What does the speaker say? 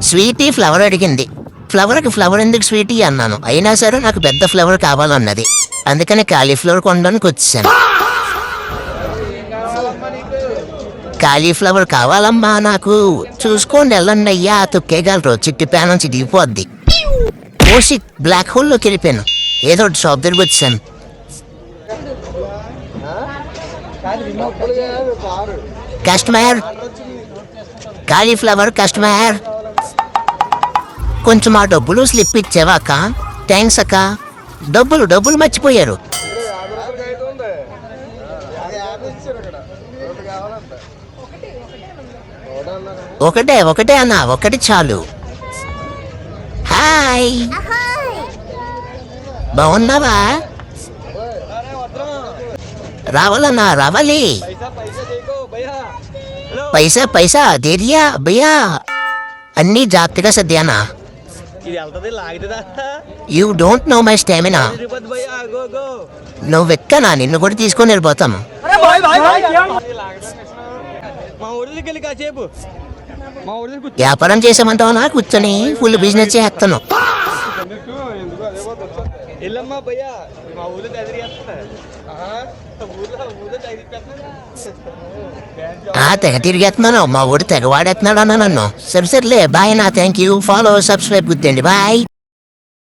Sweety flower అడిగింది. ఫ్లవర్కి flower ఎందుకు Sweety అన్నాను. అయినా సరే నాకు పెద్ద ఫ్లవర్ కావాలన్నది. అందుకని కాలీఫ్లవర్ కొనడానికి వచ్చాను. కాలీఫ్లవర్ కావాలమ్మా నాకు. చూసుకోండి వెళ్ళండి అయ్యా, తొక్కేయగలరు, చిట్టి ప్యానం చిరిగిపోద్ది. ఓసి బ్లాక్ హోల్లోకి వెళ్ళిపోయాను. ఏదో షాప్ దగ్గరికి వచ్చాను. కస్టమర్, కాలీఫ్లవర్ కస్టమర్, కొంచెం ఆ డబ్బులు స్లిప్ ఇచ్చావా అక్క? థ్యాంక్స్ అక్క. డబ్బులు మర్చిపోయారు. ఒకటే అన్న, ఒకటి చాలు. హాయ్, బాగున్నావా? రావాలన్నా, రావాలి. పైసా దేరియా భయ్యా. అన్నీ జాగ్రత్తగా సర్దానా. You don't know my stamina. నువ్వెక్కనా, నిన్ను కూడా తీసుకొని వెళ్ళిపోతాము. వ్యాపారం చేసామంటావా? కూర్చొని ఫుల్ బిజినెస్ చేస్తాను. తెగ తిరిగేస్తున్నాను. మా ఊరు తెగ వాడేస్తున్నాడు అన్న నన్ను. సరే సర్లే, బాయ్ నా. Thank you. ఫాలో, సబ్స్క్రైబ్ గుర్తండి. బాయ్.